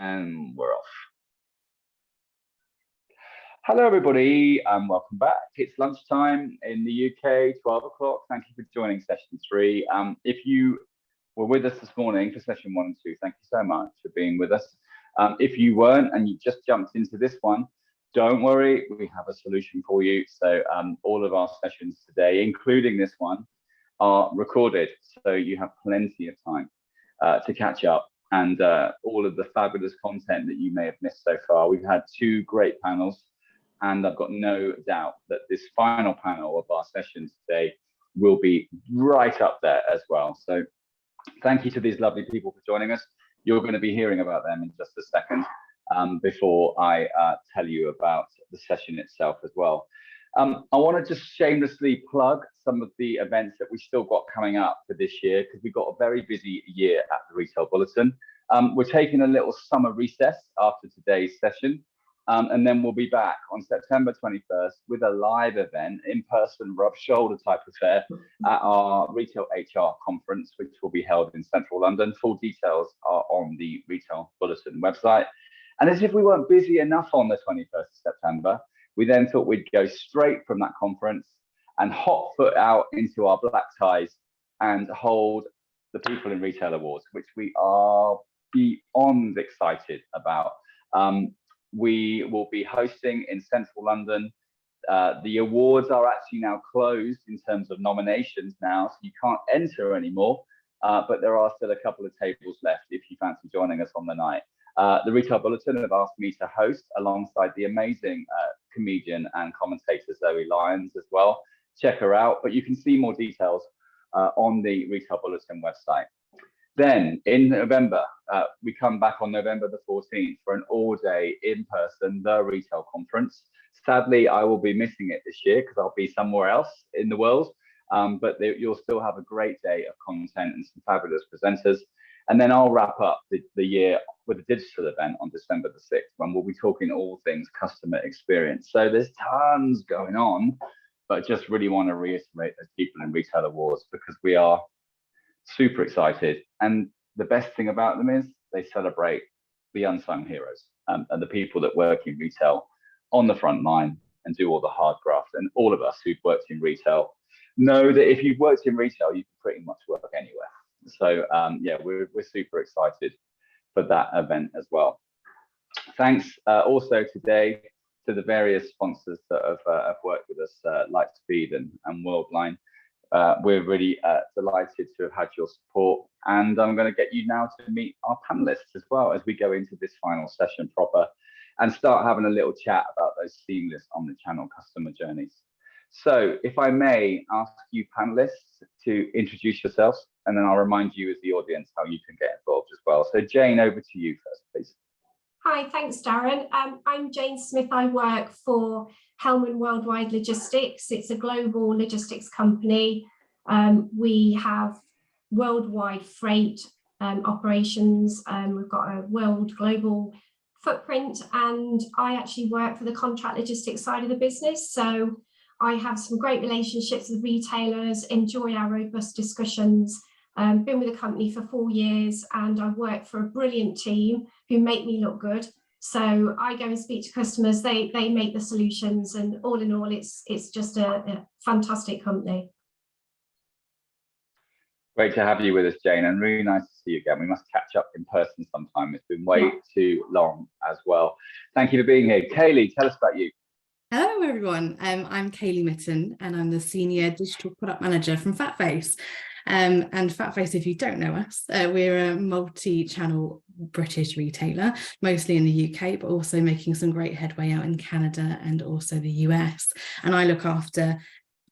And we're off. Hello, everybody, and welcome back. It's lunchtime in the UK, 12 o'clock. Thank you for joining session 3. If you were with us this morning for session 1 and 2, thank you so much for being with us. If you weren't and you just jumped into this one, don't worry, we have a solution for you. So all of our sessions today, including this one, are recorded. So you have plenty of time to catch up and all of the fabulous content that you may have missed so far. We've had 2 great panels, and I've got no doubt that this final panel of our sessions today will be right up there as well. So thank you to these lovely people for joining us. You're going to be hearing about them in just a second before I tell you about the session itself as well. I want to just shamelessly plug some of the events that we've still got coming up for this year, because we've got a very busy year at the Retail Bulletin. We're taking a little summer recess after today's session, and then we'll be back on September 21st with a live event, in-person, rub shoulder type affair at our Retail HR conference, which will be held in central London. Full details are on the Retail Bulletin website. And as if we weren't busy enough on the 21st of September, we then thought we'd go straight from that conference and hot foot out into our black ties and hold the People in Retail Awards, which we are beyond excited about. We will be hosting in central London. The awards are actually now closed in terms of nominations now, so you can't enter anymore, but there are still a couple of tables left if you fancy joining us on the night. The Retail Bulletin have asked me to host alongside the amazing comedian and commentator Zoe Lyons as well. Check her out, but you can see more details on the Retail Bulletin website. Then in November, we come back on November the 14th for an all-day in-person The Retail Conference. Sadly, I will be missing it this year because I'll be somewhere else in the world, but you'll still have a great day of content and some fabulous presenters. And then I'll wrap up the year with a digital event on December the 6th, when we'll be talking all things customer experience. So there's tons going on, but just really want to reiterate those People in Retail Awards because we are super excited. And the best thing about them is they celebrate the unsung heroes and the people that work in retail on the front line and do all the hard graft. And all of us who've worked in retail know that if you've worked in retail, you can pretty much work anywhere. So yeah, we're super excited for that event as well. Thanks also today to the various sponsors that have worked with us, Lightspeed and Worldline. We're really delighted to have had your support, and I'm going to get you now to meet our panelists as well as we go into this final session proper and start having a little chat about those seamless omnichannel customer journeys. So if I may ask you panelists to introduce yourselves, and then I'll remind you as the audience how you can get involved as well. So Jane, over to you first, please. Hi, thanks, Darren. I'm Jane Smith. I work for Hellman Worldwide Logistics. It's a global logistics company. We have worldwide freight operations. We've got a global footprint, and I actually work for the contract logistics side of the business. So I have some great relationships with retailers, enjoy our robust discussions. Been with the company for 4 years, and I work for a brilliant team who make me look good. So I go and speak to customers, they make the solutions, and all in all, it's just a fantastic company. Great to have you with us, Jane, and really nice to see you again. We must catch up in person sometime. It's been way too long as well. Thank you for being here. Kaylie, tell us about you. Hello, everyone. I'm Kaylie Mitten, and I'm the Senior Digital Product Manager from FatFace. And FatFace, if you don't know us, we're a multi-channel British retailer, mostly in the UK, but also making some great headway out in Canada and also the US. And I look after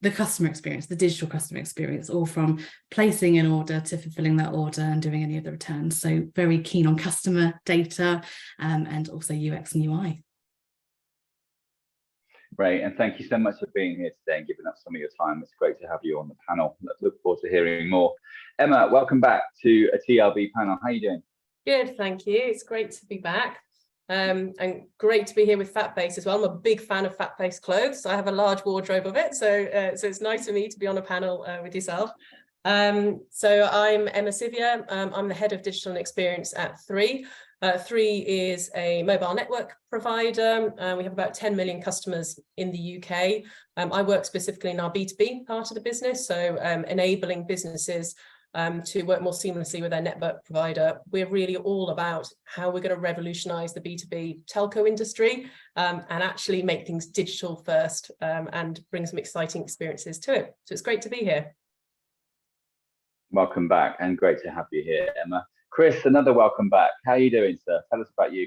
the customer experience, the digital customer experience, all from placing an order to fulfilling that order and doing any of the returns. So very keen on customer data and also UX and UI. Great, and thank you so much for being here today and giving up some of your time. It's great to have you on the panel. Look forward to hearing more. Emma, welcome back to a TLB panel. How are you doing? Good, thank you. It's great to be back. And great to be here with FatFace as well. I'm a big fan of FatFace clothes. I have a large wardrobe of it, so it's nice for me to be on a panel with yourself. So I'm Emma Siveyer. I'm the head of digital and experience at 3. 3 is a mobile network provider. We have about 10 million customers in the UK. I work specifically in our B2B part of the business, so enabling businesses to work more seamlessly with their network provider. We're really all about how we're going to revolutionize the B2B telco industry and actually make things digital first and bring some exciting experiences to it. So it's great to be here. Welcome back, and great to have you here, Emma. Chris, another welcome back. How are you doing, sir? Tell us about you.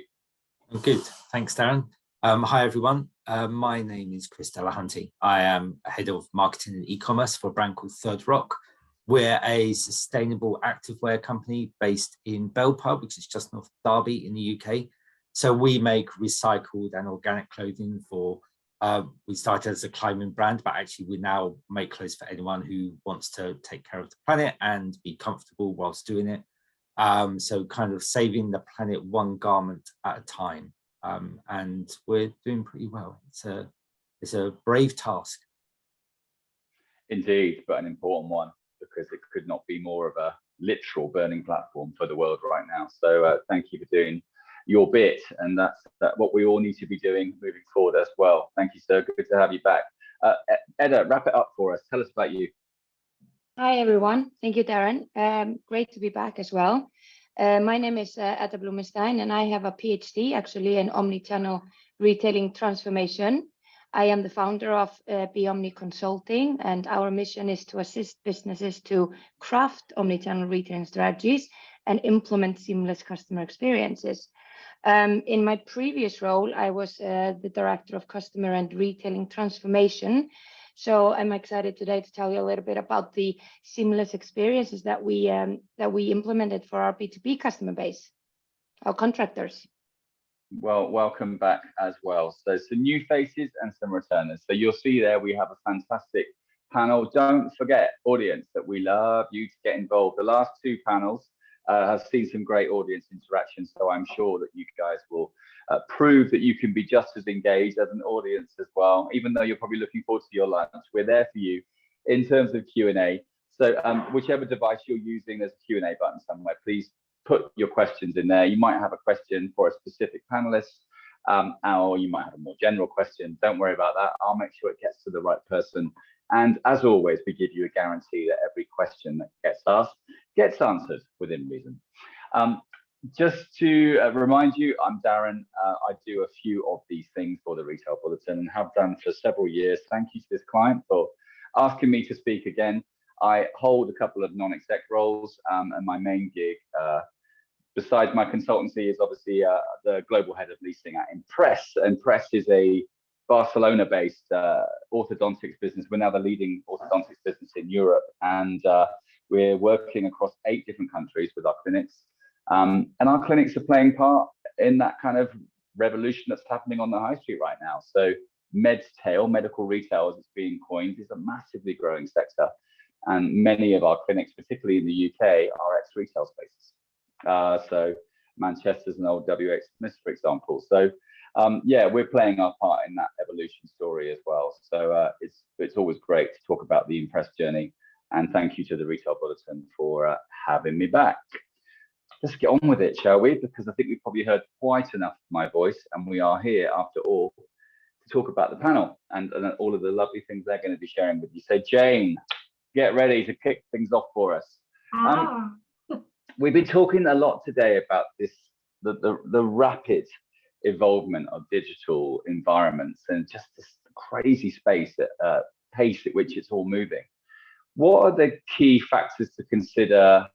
I'm good, thanks, Darren. Hi, everyone. My name is Chris Delahunty. I am head of marketing and e-commerce for a brand called Third Rock. We're a sustainable activewear company based in Belpub, which is just north of Derby in the UK. So we make recycled and organic clothing for, we started as a climbing brand, but actually we now make clothes for anyone who wants to take care of the planet and be comfortable whilst doing it. So kind of saving the planet one garment at a time. And we're doing pretty well. It's a brave task. Indeed, but an important one, because it could not be more of a literal burning platform for the world right now. So thank you for doing your bit, and that's what we all need to be doing moving forward as well. Thank you, sir. Good to have you back. Edda, wrap it up for us. Tell us about you. Hi, everyone. Thank you, Darren. Great to be back as well. My name is Edda Blumenstein, and I have a PhD actually in omnichannel retailing transformation. I am the founder of beOmni Consulting, and our mission is to assist businesses to craft omnichannel retailing strategies and implement seamless customer experiences. In my previous role, I was the director of customer and retailing transformation. So I'm excited today to tell you a little bit about the seamless experiences that we implemented for our B2B customer base, our contractors. Well, welcome back as well. So some new faces and some returners. So you'll see there we have a fantastic panel. Don't forget, audience, that we love you to get involved. The last 2 panels have seen some great audience interaction, so I'm sure that you guys will prove that you can be just as engaged as an audience as well, even though you're probably looking forward to your lunch. We're there for you in terms of Q&A. So whichever device you're using, there's a Q&A button somewhere. Please put your questions in there. You might have a question for a specific panelist, or you might have a more general question. Don't worry about that. I'll make sure it gets to the right person. And as always, we give you a guarantee that every question that gets asked gets answered within reason. Just to remind you, I'm Darren. I do a few of these things for the Retail Bulletin and have done for several years. Thank you to this client for asking me to speak again. I hold a couple of non-exec roles, and my main gig, besides my consultancy, is obviously the global head of leasing at Impress. Impress is a Barcelona-based orthodontics business. We're now the leading orthodontics business in Europe, and we're working across 8 different countries with our clinics. And our clinics are playing part in that kind of revolution that's happening on the high street right now. So medtail, medical retail as it's being coined, is a massively growing sector. And many of our clinics, particularly in the UK, are ex-retail spaces. So Manchester's an old WH Smith, for example. So yeah, we're playing our part in that evolution story as well. So it's always great to talk about the Impress journey. And thank you to the Retail Bulletin for having me back. Let's get on with it, shall we? Because I think we've probably heard quite enough of my voice, and we are here, after all, to talk about the panel and all of the lovely things they're going to be sharing with you. So Jane, get ready to kick things off for us. We've been talking a lot today about this, the rapid evolvement of digital environments and just this crazy pace at which it's all moving. What are the key factors to consider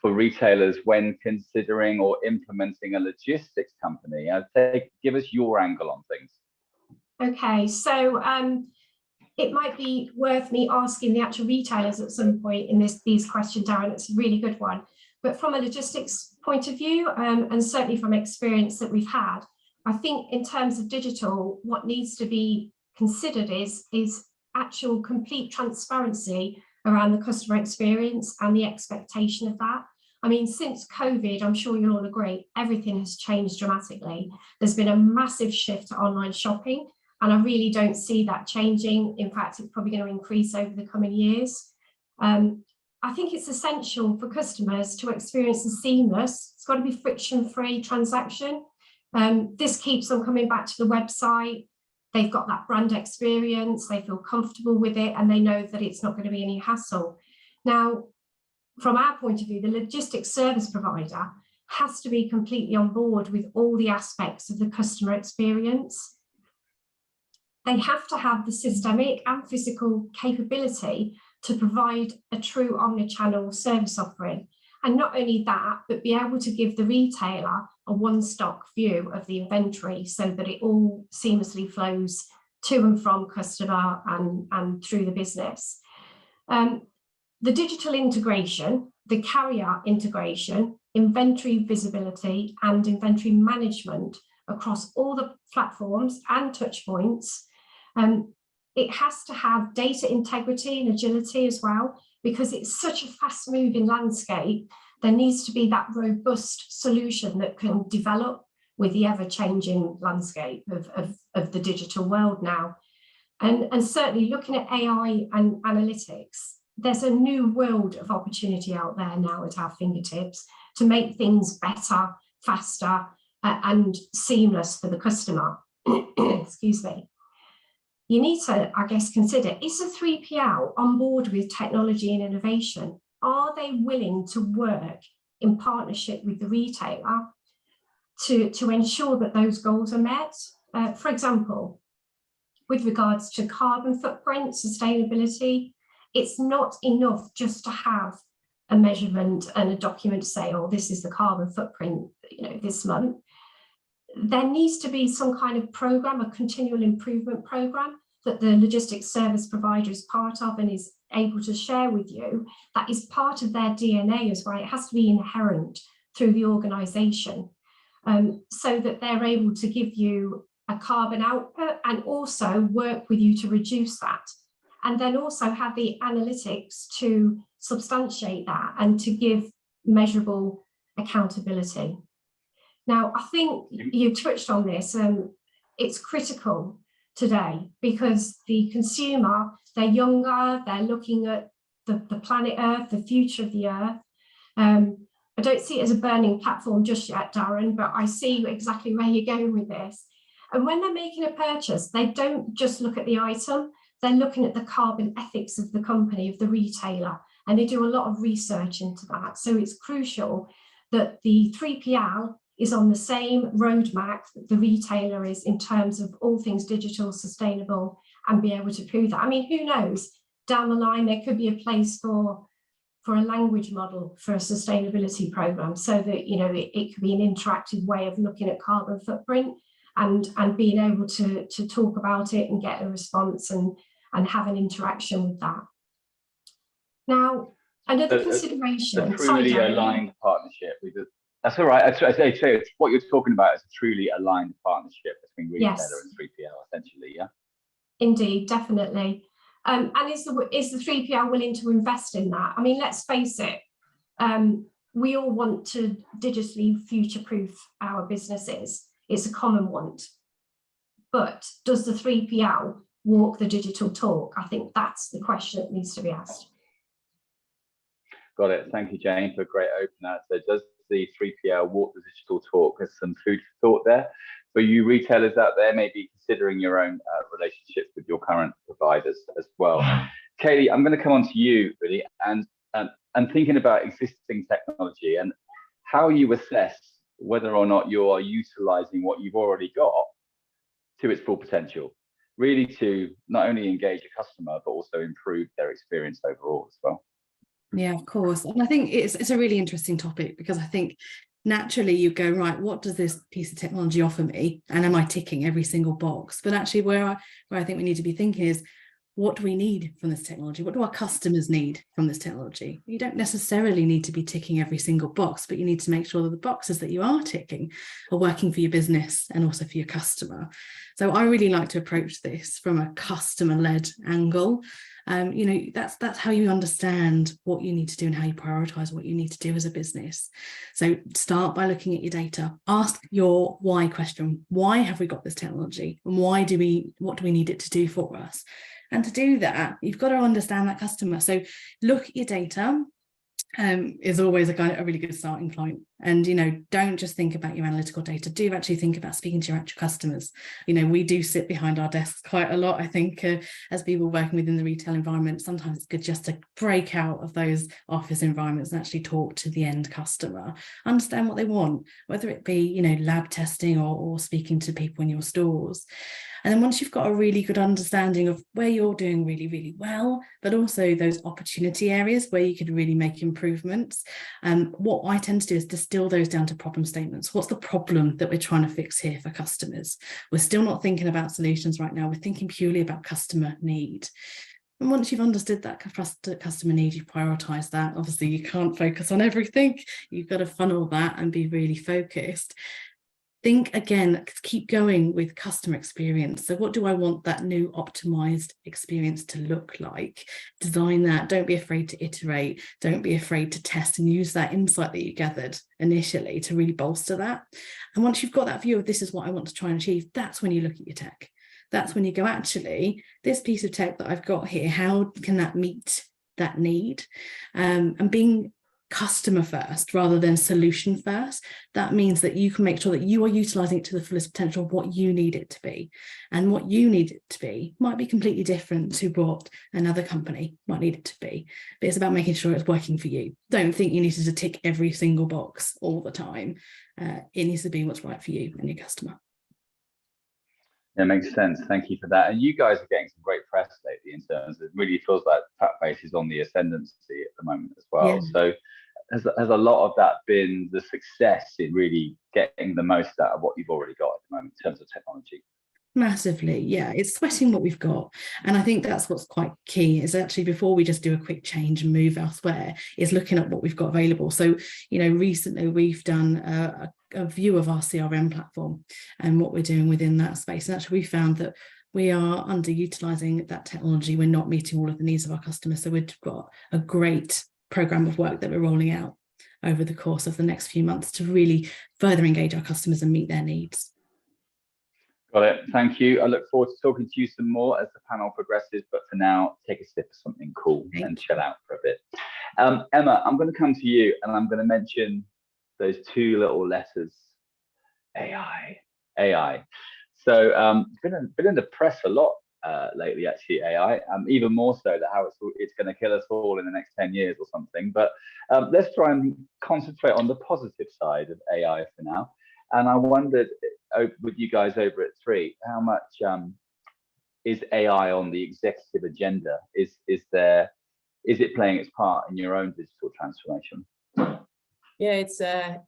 for retailers when considering or implementing a logistics company? Give us your angle on things. Okay, so it might be worth me asking the actual retailers at some point in these questions, Darren. It's a really good one. But from a logistics point of view, and certainly from experience that we've had, I think in terms of digital, what needs to be considered is actual complete transparency around the customer experience and the expectation of that. I mean, since COVID, I'm sure you'll all agree, everything has changed dramatically. There's been a massive shift to online shopping, and I really don't see that changing. In fact, it's probably going to increase over the coming years. I think it's essential for customers to experience a seamless, it's got to be friction-free transaction. This keeps them coming back to the website. They've got that brand experience, they feel comfortable with it, and they know that it's not going to be any hassle. Now, from our point of view, the logistics service provider has to be completely on board with all the aspects of the customer experience. They have to have the systemic and physical capability to provide a true omnichannel service offering. And not only that, but be able to give the retailer a one-stop view of the inventory so that it all seamlessly flows to and from customer and through the business. The digital integration, the carrier integration, inventory visibility and inventory management across all the platforms and touch points. It has to have data integrity and agility as well, because it's such a fast moving landscape. There needs to be that robust solution that can develop with the ever changing landscape of the digital world now. And certainly looking at AI and analytics, there's a new world of opportunity out there now at our fingertips to make things better, faster, and seamless for the customer. Excuse me. You need to, I guess, consider, is a 3PL on board with technology and innovation? Are they willing to work in partnership with the retailer to ensure that those goals are met? For example, with regards to carbon footprint, sustainability, it's not enough just to have a measurement and a document to say, oh, this is the carbon footprint, this month. There needs to be some kind of program, a continual improvement program that the logistics service provider is part of and is able to share with you. That is part of their DNA as well. It has to be inherent through the organisation, so that they're able to give you a carbon output and also work with you to reduce that. And then also have the analytics to substantiate that and to give measurable accountability. Now, I think you touched on this, and it's critical today because the consumer, they're younger, they're looking at the planet Earth, the future of the Earth. I don't see it as a burning platform just yet, Darren, but I see exactly where you're going with this. And when they're making a purchase, they don't just look at the item, they're looking at the carbon ethics of the company, of the retailer, and they do a lot of research into that. So it's crucial that the 3PL is on the same roadmap that the retailer is in terms of all things digital, sustainable, and be able to prove that. I mean, who knows, down the line, there could be a place for a language model for a sustainability program, so that, it could be an interactive way of looking at carbon footprint and being able to talk about it and get a response and have an interaction with that. Now, another consideration. A truly aligned partnership. That's all right. I say it's what you're talking about is a truly aligned partnership between retailer and 3PL, essentially, yeah? Indeed, definitely. And is the 3PL willing to invest in that? I mean, let's face it, we all want to digitally future-proof our businesses. It's a common want. But does the 3PL walk the digital talk? I think that's the question that needs to be asked. Got it. Thank you, Jane, for a great opener. So does the 3PL walk the digital talk? There's some food for thought there. For you retailers out there, maybe considering your own relationships with your current providers as well. Kaylie, I'm going to come on to you, really, and thinking about existing technology and how you assess whether or not you are utilising what you've already got to its full potential, really to not only engage a customer, but also improve their experience overall as well. Yeah, of course. And I think it's a really interesting topic, because I think naturally you go, right, what does this piece of technology offer me? And am I ticking every single box? But actually where I think we need to be thinking is, what do we need from this technology? What do our customers need from this technology? You don't necessarily need to be ticking every single box, but you need to make sure that the boxes that you are ticking are working for your business and also for your customer. So I really like to approach this from a customer-led angle. You know, that's how you understand what you need to do and how you prioritize what you need to do as a business. So start by looking at your data. Ask your why question. Why have we got this technology, and what do we need it to do for us? And to do that, you've got to understand that customer. So look at your data. Is always a really good starting point. And, you know, don't just think about your analytical data. Do actually think about speaking to your actual customers. You know, we do sit behind our desks quite a lot, I think, as people working within the retail environment. Sometimes it's good just to break out of those office environments and actually talk to the end customer, understand what they want, whether it be, you know, lab testing or speaking to people in your stores. And then once you've got a really good understanding of where you're doing really, really well, but also those opportunity areas where you could really make improvements, what I tend to do is distill those down to problem statements. What's the problem that we're trying to fix here for customers? We're still not thinking about solutions right now. We're thinking purely about customer need. And once you've understood that customer need, you prioritize that. Obviously, you can't focus on everything. You've got to funnel that and be really focused. Think again, keep going with customer experience. So what do I want that new optimized experience to look like? Design that. Don't be afraid to iterate. Don't be afraid to test and use that insight that you gathered initially to really bolster that. And once you've got that view of this is what I want to try and achieve, that's when you look at your tech. That's when you go, actually, this piece of tech that I've got here, how can that meet that need? And being customer first rather than solution first, that means that you can make sure that you are utilizing it to the fullest potential of what you need it to be. And what you need it to be might be completely different to what another company might need it to be. But it's about making sure it's working for you. Don't think you need to tick every single box all the time. It needs to be what's right for you and your customer. That makes sense. Thank you for that. And you guys are getting some great press lately in terms of, it really feels like FatFace is on the ascendancy at the moment as well. Yeah. So has a lot of that been the success in really getting the most out of what you've already got at the moment in terms of technology? Massively, yeah. It's sweating what we've got. And I think that's what's quite key, is actually before we just do a quick change and move elsewhere, is looking at what we've got available. So, you know, recently we've done a view of our CRM platform and what we're doing within that space. And actually we found that we are underutilizing that technology. We're not meeting all of the needs of our customers. So we've got a great program of work that we're rolling out over the course of the next few months to really further engage our customers and meet their needs. Got it. Thank you. I look forward to talking to you some more as the panel progresses, but for now, take a sip of something cool and chill out for a bit. Emma, I'm going to come to you and I'm going to mention those two little letters, AI. So been in the press a lot lately, actually, AI, even more so that how it's going to kill us all in the next 10 years or something. But let's try and concentrate on the positive side of AI for now. And I wondered, with you guys over at 3, how much is AI on the executive agenda? Is it playing its part in your own digital transformation? Yeah,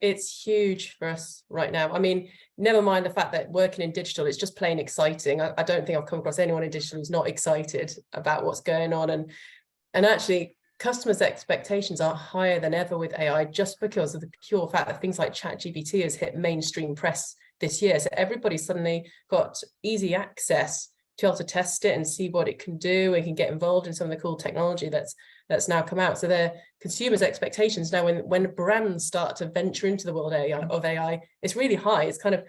it's huge for us right now. I mean, never mind the fact that working in digital, it's just plain exciting. I don't think I've come across anyone in digital who's not excited about what's going on. And actually, customers' expectations are higher than ever with AI, just because of the pure fact that things like ChatGPT has hit mainstream press this year. So everybody's suddenly got easy access to be able to test it and see what it can do, and can get involved in some of the cool technology that's now come out. So their consumers' expectations now, when brands start to venture into the world of AI, it's really high. It's kind of,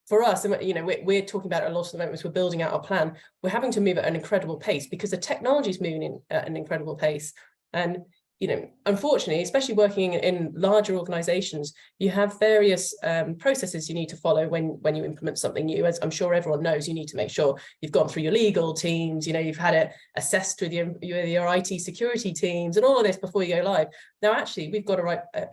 for us, you know, we're talking about it a lot at the moment as we're building out our plan. We're having to move at an incredible pace because the technology is moving at an incredible pace. And, you know, unfortunately, especially working in larger organizations, you have various processes you need to follow when you implement something new. As I'm sure everyone knows, you need to make sure you've gone through your legal teams, you know, you've had it assessed with your IT security teams and all of this before you go live. Now, actually, we've got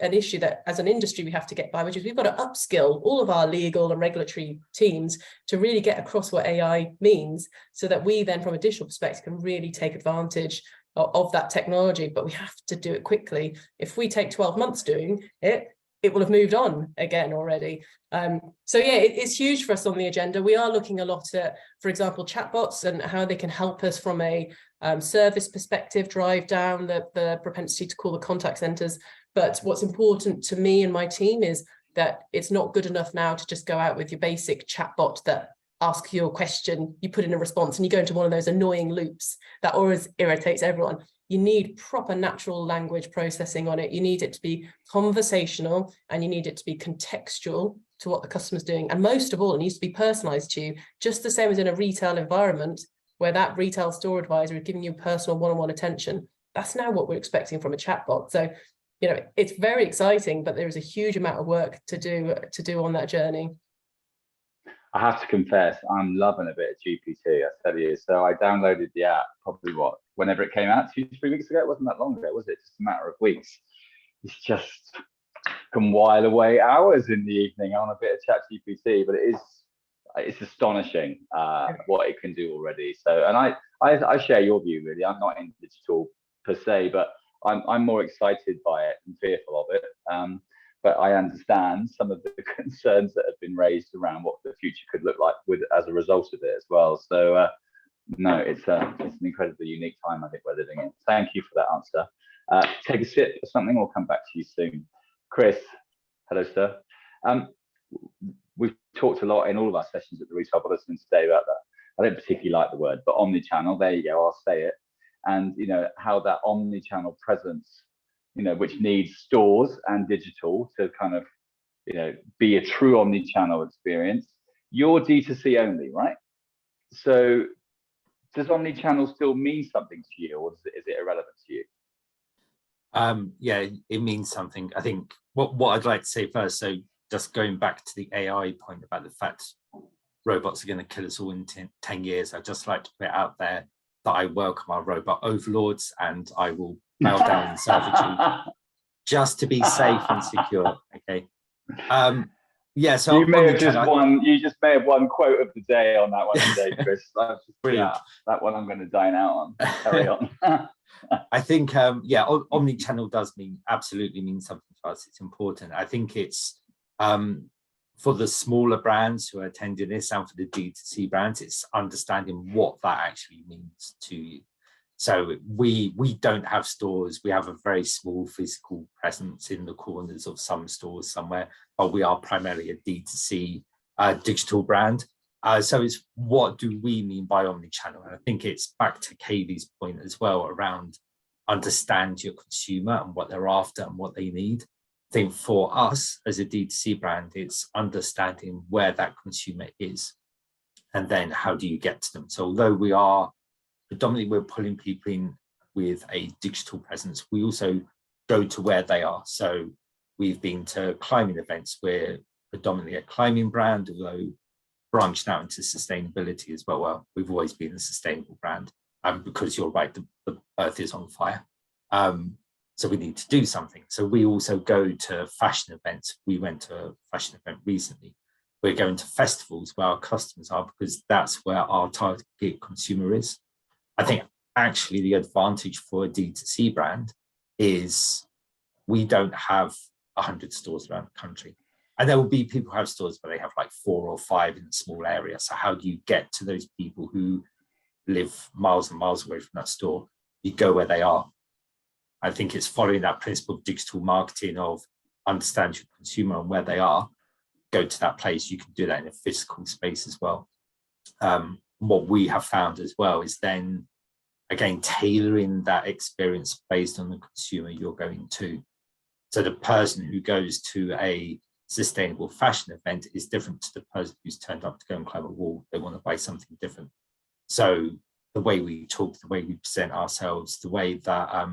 an issue that as an industry we have to get by, which is we've got to upskill all of our legal and regulatory teams to really get across what AI means, so that we then, from a digital perspective, can really take advantage of that technology. But we have to do it quickly. If we take 12 months doing it, it will have moved on again already. So yeah, it's huge for us on the agenda. We are looking a lot at, for example, chatbots and how they can help us from a service perspective, drive down the propensity to call the contact centers. But what's important to me and my team is that it's not good enough now to just go out with your basic chatbot that ask your question, you put in a response, and you go into one of those annoying loops that always irritates everyone. You need proper natural language processing on it. You need it to be conversational, and you need it to be contextual to what the customer's doing. And most of all, it needs to be personalized to you, just the same as in a retail environment where that retail store advisor is giving you personal one-on-one attention. That's now what we're expecting from a chatbot. So, you know, it's very exciting, but there is a huge amount of work to do on that journey. I have to confess, I'm loving a bit of GPT, I tell you. So I downloaded the app probably whenever it came out, 2-3 weeks ago. It wasn't that long ago, was it? Just a matter of weeks. It's just can while away hours in the evening on a bit of chat GPT, but it's astonishing what it can do already. So, and I share your view, really. I'm not in digital per se, but I'm more excited by it and fearful of it. But I understand some of the concerns that have been raised around what the future could look like as a result of it as well. So no, it's an incredibly unique time I think we're living in. Thank you for that answer. Take a sip or something. We'll come back to you soon. Chris, hello, sir. We've talked a lot in all of our sessions at the Retail Bulletin today about that. I don't particularly like the word, but omnichannel. There you go. I'll say it. And you know how that omnichannel presence, you know, which needs stores and digital to kind of, you know, be a true omnichannel experience. You're D2C only, right? So does omnichannel still mean something to you, or is it irrelevant to you? Yeah, it means something. I think what I'd like to say first, so just going back to the AI point about the fact robots are going to kill us all in 10 years, I'd just like to put it out there that I welcome our robot overlords, and I will bow down in servitude just to be safe and secure. Okay. Yeah. So you just may have won quote of the day on that one today, Chris. Brilliant. Yeah, that one I'm going to dine out on. Carry on. I think yeah, omnichannel does absolutely mean something to us. It's important. I think it's for the smaller brands who are attending this and for the D2C brands, it's understanding what that actually means to you. So we don't have stores. We have a very small physical presence in the corners of some stores somewhere, but we are primarily a D2C digital brand. So it's what do we mean by omnichannel? And I think it's back to Kaylie's point as well around understand your consumer and what they're after and what they need. I think for us as a D2C brand, it's understanding where that consumer is and then how do you get to them. So although we are predominantly we're pulling people in with a digital presence, we also go to where they are. So we've been to climbing events. We're predominantly a climbing brand, although branched out into sustainability as well. Well, we've always been a sustainable brand, because you're right, the earth is on fire. So we need to do something. So we also go to fashion events. We went to a fashion event recently. We're going to festivals where our customers are, because that's where our target consumer is. I think actually the advantage for a D2C brand is we don't have 100 stores around the country. And there will be people who have stores, but they have like 4 or 5 in a small area. So how do you get to those people who live miles and miles away from that store? You go where they are. I think it's following that principle of digital marketing of understand your consumer and where they are, go to that place. You can do that in a physical space as well. What we have found as well is then, again, tailoring that experience based on the consumer you're going to. So the person who goes to a sustainable fashion event is different to the person who's turned up to go and climb a wall. They want to buy something different. So the way we talk, the way we present ourselves, the way that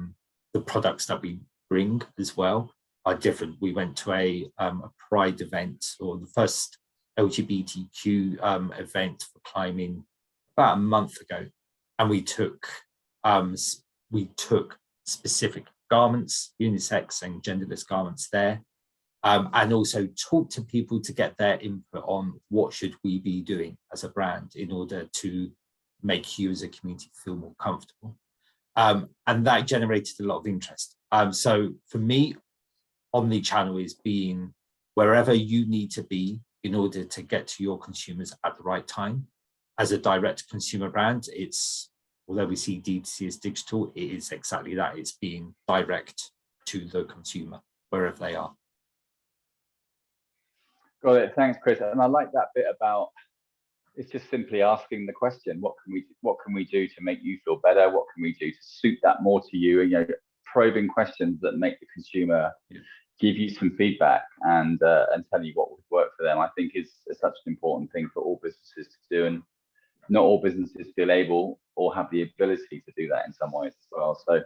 the products that we bring as well are different. We went to a Pride event, or the first LGBTQ event for climbing about a month ago, and we took specific garments, unisex and genderless garments there, and also talked to people to get their input on what should we be doing as a brand in order to make you as a community feel more comfortable. And that generated a lot of interest. So for me, omnichannel is being wherever you need to be in order to get to your consumers at the right time. As a direct consumer brand, although we see D2C as digital, it is exactly that. It's being direct to the consumer wherever they are. Got it. Thanks, Chris. And I like that bit about it's just simply asking the question, what can we do to make you feel better? What can we do to suit that more to you? And, probing questions that make the consumer give you some feedback and tell you what would work for them, I think is such an important thing for all businesses to do. And not all businesses feel able or have the ability to do that in some ways as well. So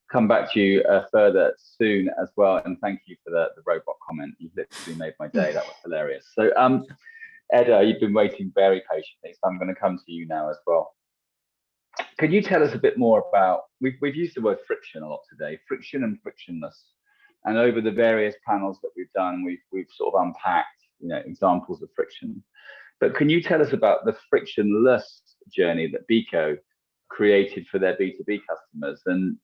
come back to you further soon as well. And thank you for the robot comment. You've literally made my day. That was hilarious. So Edda, you've been waiting very patiently, so I'm going to come to you now as well. Could you tell us a bit more about, we've used the word friction a lot today, friction and frictionless. And over the various panels that we've done, we've sort of unpacked, examples of friction. But can you tell us about the frictionless journey that Beko created for their B2B customers? And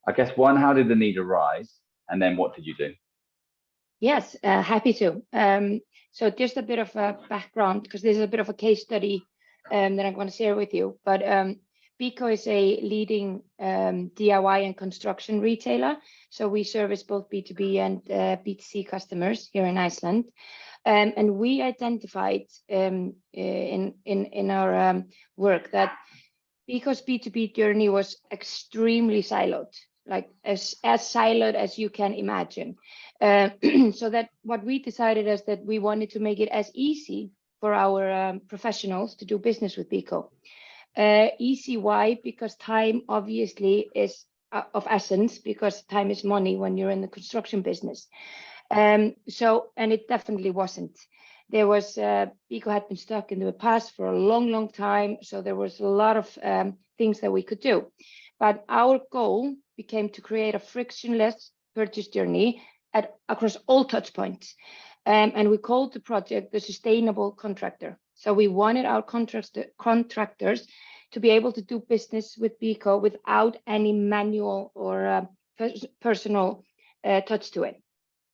I guess one, how did the need arise? And then what did you do? Yes, happy to. So just a bit of a background, because this is a bit of a case study that I'm going to share with you. But Beko is a leading DIY and construction retailer. So we service both B2B and B2C customers here in Iceland. And we identified in our work that Beko's B2B journey was extremely siloed, like as siloed as you can imagine. So that what we decided is that we wanted to make it as easy for our professionals to do business with Beko. Easy, why? Because time obviously is of essence, because time is money when you're in the construction business. And it definitely wasn't. There was, Beko had been stuck in the past for a long time. So there was a lot of things that we could do. But our goal became to create a frictionless purchase journey across all touch points. And we called the project the Sustainable Contractor. So we wanted our contractors to be able to do business with Beko without any manual or personal touch to it.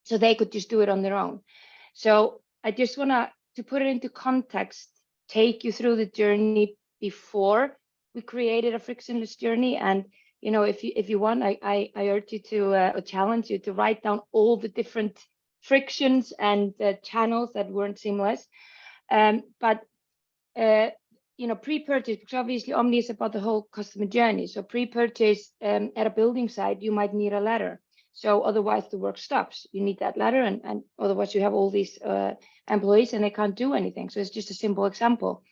So they could just do it on their own. So I just want to put it into context, take you through the journey before we created a frictionless journey. And if you want, I urge you to challenge you to write down all the different frictions and channels that weren't seamless. But pre-purchase, because obviously Omni is about the whole customer journey. So pre-purchase at a building site, you might need a letter. So otherwise the work stops. You need that letter, and otherwise you have all these employees and they can't do anything. So it's just a simple example.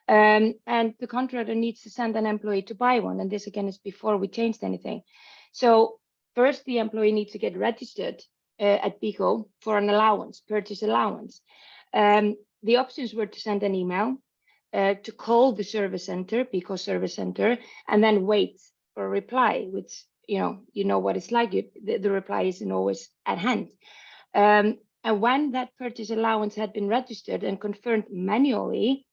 And the contractor needs to send an employee to buy one. And this again is before we changed anything. So first the employee needs to get registered at Beko for an allowance, purchase allowance. The options were to send an email, to call the service center, Beko service center, and then wait for a reply, which you know what it's like. The reply isn't always at hand. And when that purchase allowance had been registered and confirmed manually,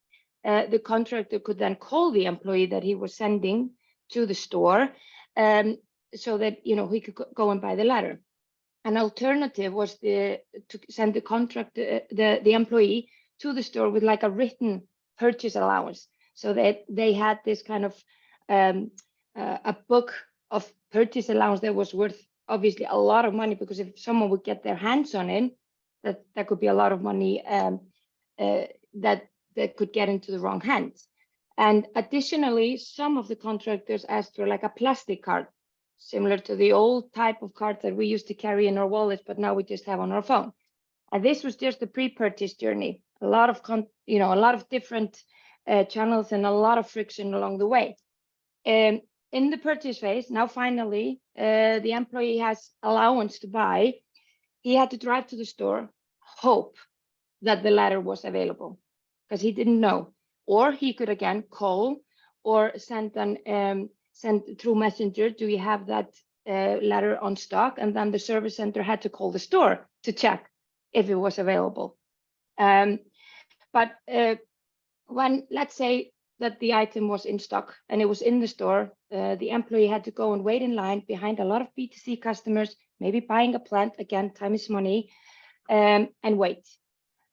the contractor could then call the employee that he was sending to the store, so that he could go and buy the letter. An alternative was to send the contractor, the employee, to the store with like a written purchase allowance, so that they had this kind of a book of purchase allowance that was worth obviously a lot of money, because if someone would get their hands on it, that could be a lot of money that could get into the wrong hands. And additionally, some of the contractors asked for like a plastic card, similar to the old type of card that we used to carry in our wallets, but now we just have on our phone. And this was just the pre-purchase journey. A lot of different channels and a lot of friction along the way. In the purchase phase, now finally, the employee has allowance to buy. He had to drive to the store, hope that the letter was available, because he didn't know. Or he could again call or send through Messenger, do you have that letter on stock? And then the service center had to call the store to check if it was available. But when, let's say that the item was in stock and it was in the store, the employee had to go and wait in line behind a lot of B2C customers, maybe buying a plant, again, time is money, and wait.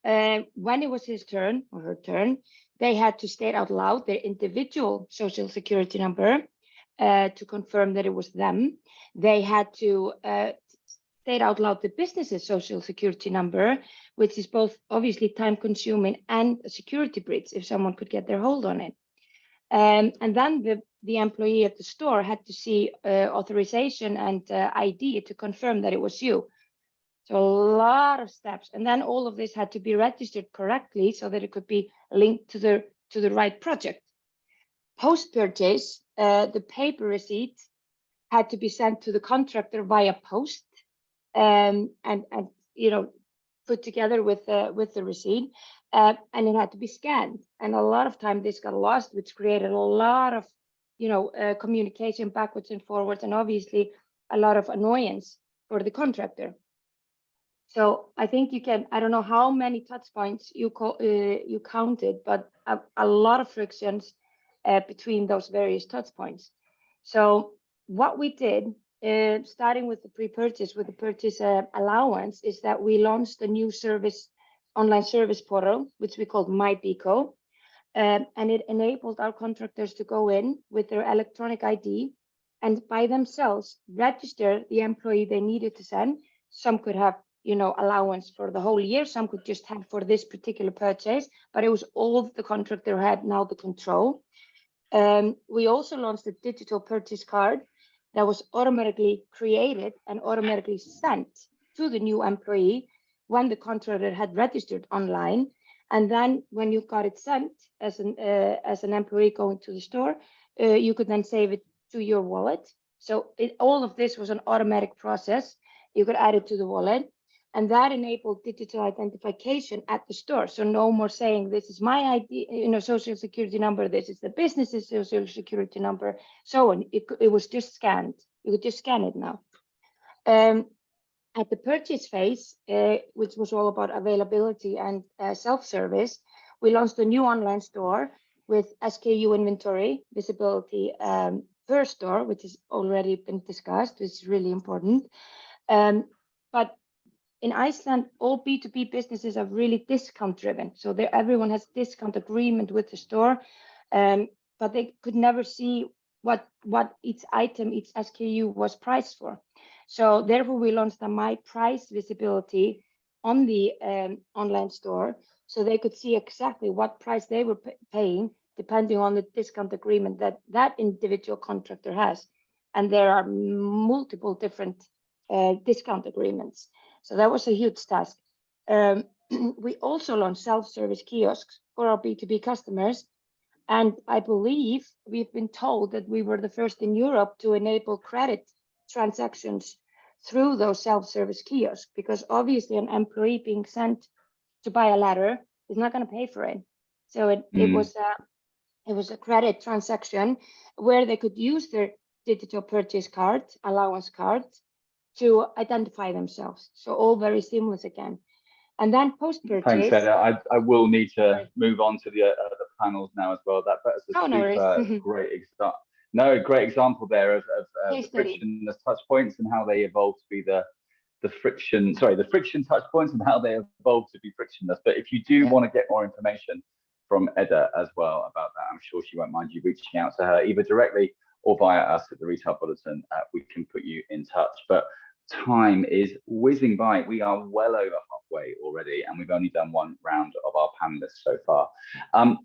When it was his turn or her turn, they had to state out loud their individual social security number to confirm that it was them. They had to state out loud the business's social security number, which is both obviously time consuming and a security breach if someone could get their hold on it. And then the employee at the store had to see authorization and ID to confirm that it was you. So a lot of steps. And then all of this had to be registered correctly so that it could be linked to the right project. Post-purchase, the paper receipt had to be sent to the contractor via post and you know, put together with the receipt, and it had to be scanned. And a lot of time this got lost, which created a lot of, you know, communication backwards and forwards, and obviously a lot of annoyance for the contractor. So I think you can, I don't know how many touch points you counted, but a lot of frictions between those various touch points. So what we did, starting with the pre-purchase, with the purchase allowance, is that we launched a new service, online service portal, which we called MyBeco, and it enabled our contractors to go in with their electronic ID and by themselves register the employee they needed to send. Some could have, you know, allowance for the whole year, some could just have for this particular purchase, but it was all the contractor had now the control. We also launched a digital purchase card that was automatically created and automatically sent to the new employee when the contractor had registered online. And then when you got it sent as an employee going to the store, you could then save it to your wallet. So all of this was an automatic process. You could add it to the wallet, and that enabled digital identification at the store. So no more saying, this is my ID, you know, social security number, this is the business's social security number, so on. It was just scanned. You could just scan it now. At the purchase phase, which was all about availability and self-service, we launched a new online store with SKU inventory, visibility per store, which has already been discussed, which is really important. But in Iceland, all B2B businesses are really discount driven. So everyone has discount agreement with the store, but they could never see what each item, each SKU was priced for. So therefore, we launched a My Price visibility on the online store, so they could see exactly what price they were paying, depending on the discount agreement that individual contractor has. And there are multiple different discount agreements. So that was a huge task. We also launched self-service kiosks for our B2B customers. And I believe we've been told that we were the first in Europe to enable credit transactions through those self-service kiosks, because obviously an employee being sent to buy a ladder is not going to pay for it. So it was a credit transaction where they could use their digital purchase card, allowance card, to identify themselves. So all very seamless again. And then post-purchase. Thanks, Edda. I will need to move on to the panels now as well. That's a super great example. No, great example there of the frictionless touch points and how they evolve to be the friction touch points and how they evolve to be frictionless. But if you do want to get more information from Edda as well about that, I'm sure she won't mind you reaching out to her either directly or via us at the Retail Bulletin. We can put you in touch. But time is whizzing by. We are well over halfway already, and we've only done one round of our panelists so far.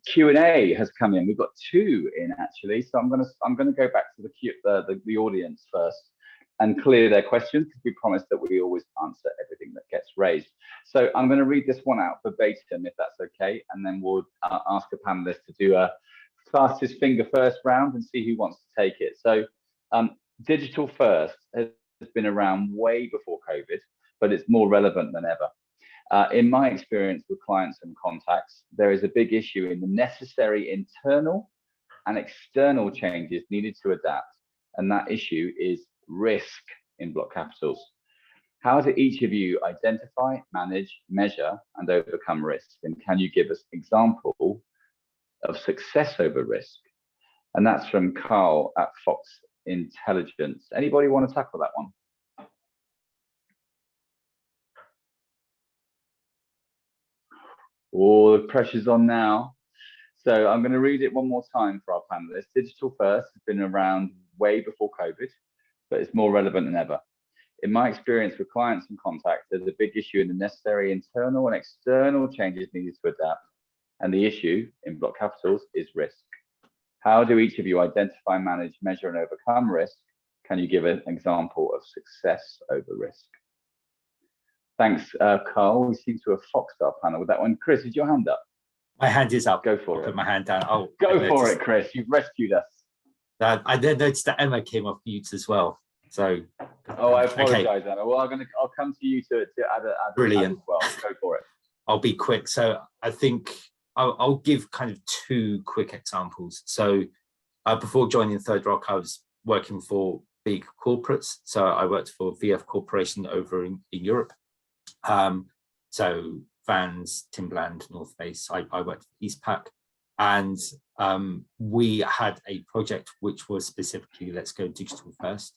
Q&A has come in. We've got two in actually, so I'm gonna go back to the audience first and clear their questions, because we promised that we always answer everything that gets raised. So I'm going to read this one out verbatim, if that's okay, and then we'll ask a panelist to do a fastest finger first round and see who wants to take it. So digital first has been around way before COVID, but it's more relevant than ever. In my experience with clients and contacts, there is a big issue in the necessary internal and external changes needed to adapt, and that issue is risk in block capitals. How do each of you identify, manage, measure, and overcome risk? And can you give us an example of success over risk? And that's from Carl at Fox Intelligence. Anybody want to tackle that one? Oh, the pressure's on now. So I'm going to read it one more time for our panelists. Digital first has been around way before COVID, but it's more relevant than ever. In my experience with clients and contacts, there's a big issue in the necessary internal and external changes needed to adapt. And the issue, in block capitals, is risk. How do each of you identify, manage, measure, and overcome risk? Can you give an example of success over risk? Thanks, Carl. We seem to have foxed our panel with that one. Chris, is your hand up? My hand is up. Go for it. Put my hand down. Oh, go for it, Chris. You've rescued us. I then noticed that Emma came off mute as well. So. Oh, I apologise, Emma. Well, I'll come to you to add Brilliant. as well. Go for it. I'll be quick. So I think I'll give kind of two quick examples. So before joining Third Rock, I was working for big corporates. So I worked for VF Corporation over in Europe. So Vans, Timberland, North Face. I worked for Eastpak, and we had a project which was specifically let's go digital first.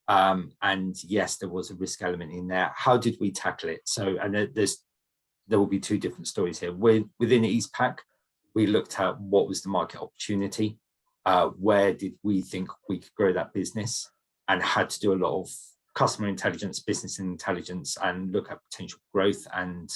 And yes, there was a risk element in there. How did we tackle it? So, and there will be two different stories here. Within Eastpak, we looked at what was the market opportunity, where did we think we could grow that business, and had to do a lot of customer intelligence, business intelligence, and look at potential growth and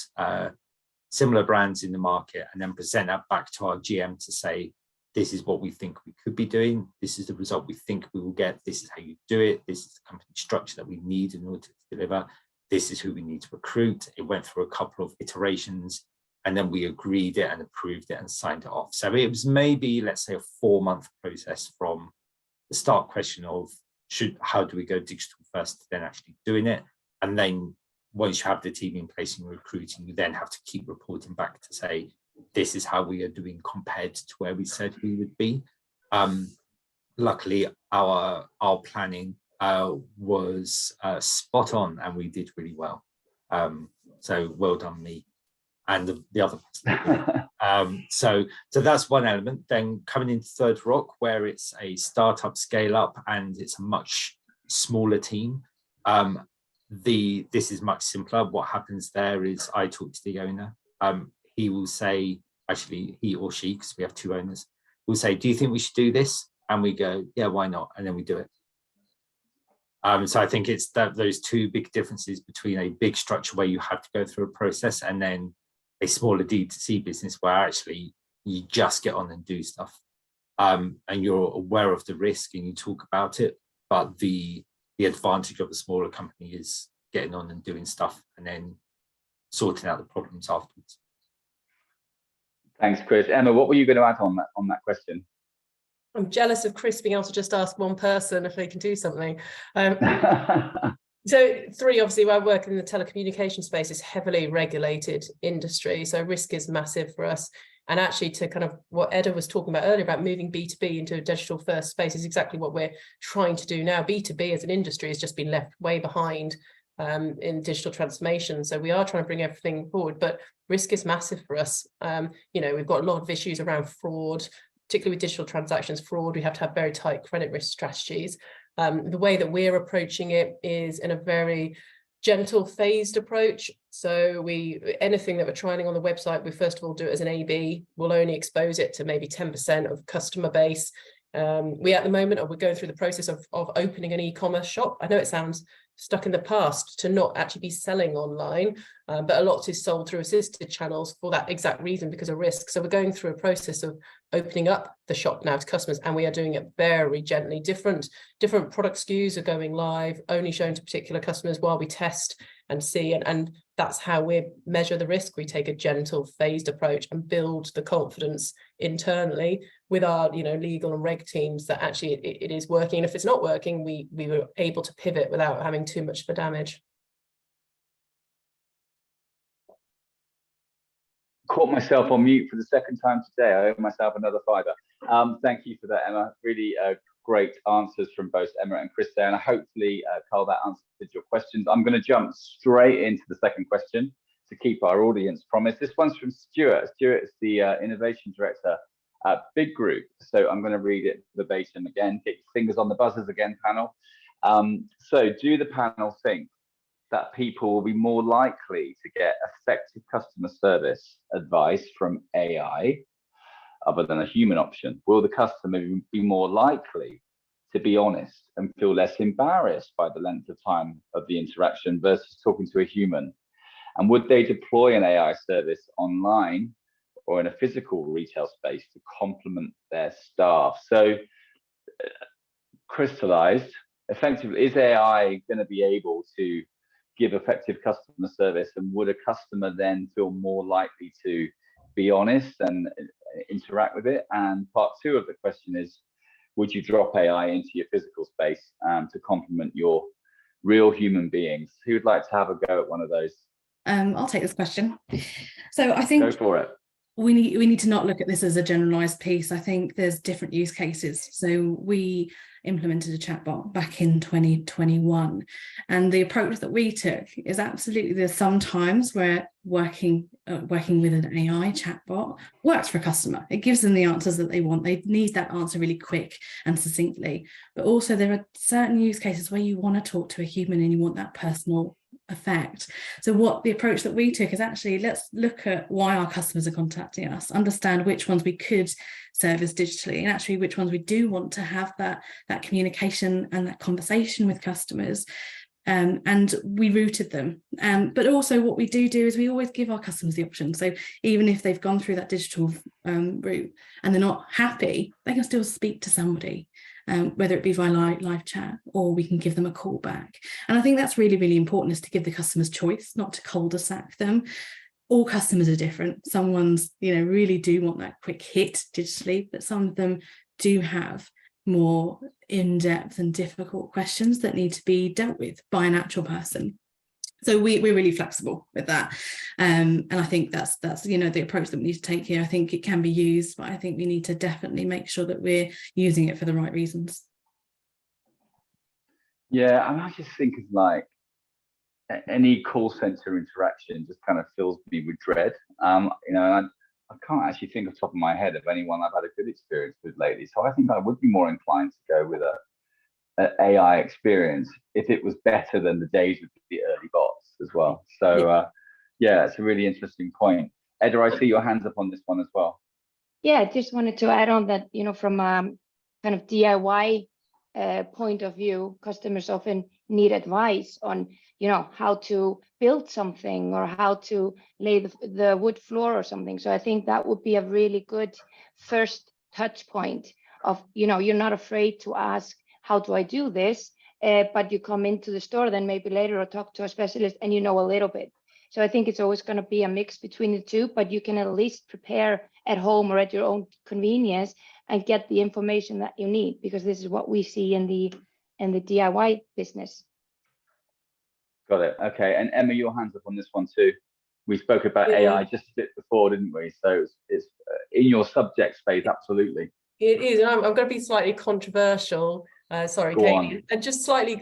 similar brands in the market, and then present that back to our GM to say, this is what we think we could be doing. This is the result we think we will get. This is how you do it. This is the company structure that we need in order to deliver. This is who we need to recruit. It went through a couple of iterations, and then we agreed it and approved it and signed it off. So it was maybe, let's say, a 4-month process from the start question of how do we go digital first to then actually doing it. And then once you have the team in place and recruiting, you then have to keep reporting back to say, this is how we are doing compared to where we said we would be. Luckily, our planning was spot on, and we did really well. So well done, me and the other person. So that's one element. Then coming into Third Rock, where it's a startup scale up and it's a much smaller team. This is much simpler. What happens there is I talk to the owner. He will say, actually he or she, because we have two owners, will say, do you think we should do this? And we go, yeah, why not? And then we do it. So I think it's those two big differences between a big structure where you have to go through a process and then a smaller D2C business where actually you just get on and do stuff. And you're aware of the risk and you talk about it, but the advantage of a smaller company is getting on and doing stuff and then sorting out the problems afterwards. Thanks, Chris. Emma, what were you going to add on that question? I'm jealous of Chris being able to just ask one person if they can do something. So three, obviously, where I work in the telecommunication space is heavily regulated industry. So risk is massive for us. And actually to kind of what Edda was talking about earlier about moving B2B into a digital first space is exactly what we're trying to do now. B2B as an industry has just been left way behind in digital transformation. So we are trying to bring everything forward, but risk is massive for us. We've got a lot of issues around fraud, particularly with digital transactions fraud. We have to have very tight credit risk strategies. The way that we're approaching it is in a very gentle phased approach. So anything that we're trying on the website, we first of all do it as an A/B. We'll only expose it to maybe 10% of customer base. We at the moment we're going through the process of opening an e-commerce shop. I know it sounds stuck in the past to not actually be selling online, but a lot is sold through assisted channels for that exact reason, because of risk. So we're going through a process of opening up the shop now to customers, and we are doing it very gently. Different product SKUs are going live, only shown to particular customers while we test and see, and that's how we measure the risk. We take a gentle phased approach and build the confidence internally with our legal and reg teams that actually it is working. And if it's not working, we were able to pivot without having too much of a damage. Caught myself on mute for the second time today. I owe myself another £5. Thank you for that, Emma. Really great answers from both Emma and Chris there, and hopefully, Carl, that answered your questions. I'm going to jump straight into the second question to keep our audience promised. This one's from Stuart. Stuart is the Innovation Director at Big Group. So I'm going to read it verbatim again. Get your fingers on the buzzers again, panel. So do the panel think that people will be more likely to get effective customer service advice from AI other than a human option? Will the customer be more likely to be honest and feel less embarrassed by the length of time of the interaction versus talking to a human? And would they deploy an AI service online or in a physical retail space to complement their staff? So crystallized, effectively, is AI going to be able to give effective customer service, and would a customer then feel more likely to be honest and interact with it? And part two of the question is, would you drop AI into your physical space to complement your real human beings? Who would like to have a go at one of those? I'll take this question. So I think go for it. We need to not look at this as a generalized piece. I think there's different use cases. So we implemented a chatbot back in 2021, and the approach that we took is absolutely, there's some times where working with an AI chatbot works for a customer. It gives them the answers that they want. They need that answer really quick and succinctly. But also there are certain use cases where you want to talk to a human and you want that personal effect. So what the approach that we took is actually, let's look at why our customers are contacting us, understand which ones we could service digitally, and actually which ones we do want to have that communication and that conversation with customers. And we routed them. But also what we do is we always give our customers the option. So even if they've gone through that digital route and they're not happy, they can still speak to somebody. Whether it be via live chat, or we can give them a call back. And I think that's really, really important, is to give the customers choice, not to cul-de-sac them. All customers are different. Some ones, really do want that quick hit digitally, but some of them do have more in-depth and difficult questions that need to be dealt with by an actual person. So we're really flexible with that. And I think that's the approach that we need to take here. I think it can be used, but I think we need to definitely make sure that we're using it for the right reasons. Yeah, and I just think it's like any call center interaction just kind of fills me with dread. And I can't actually think off the top of my head of anyone I've had a good experience with lately. So I think I would be more inclined to go with an AI experience if it was better than the days of the early bots as well. So yeah, it's a really interesting point. Edda, I see your hands up on this one as well. Yeah, I just wanted to add on that, from a kind of DIY point of view, customers often need advice on, how to build something or how to lay the wood floor or something. So I think that would be a really good first touch point of, you're not afraid to ask, how do I do this? But you come into the store then maybe later or talk to a specialist and you know a little bit. So I think it's always going to be a mix between the two, but you can at least prepare at home or at your own convenience and get the information that you need, because this is what we see in the DIY business. Got it. Okay. And Emma, your hands up on this one too. We spoke about AI just a bit before, didn't we? So it's in your subject space, absolutely. It is. And I'm going to be slightly controversial. Sorry, Kaylie. And just slightly,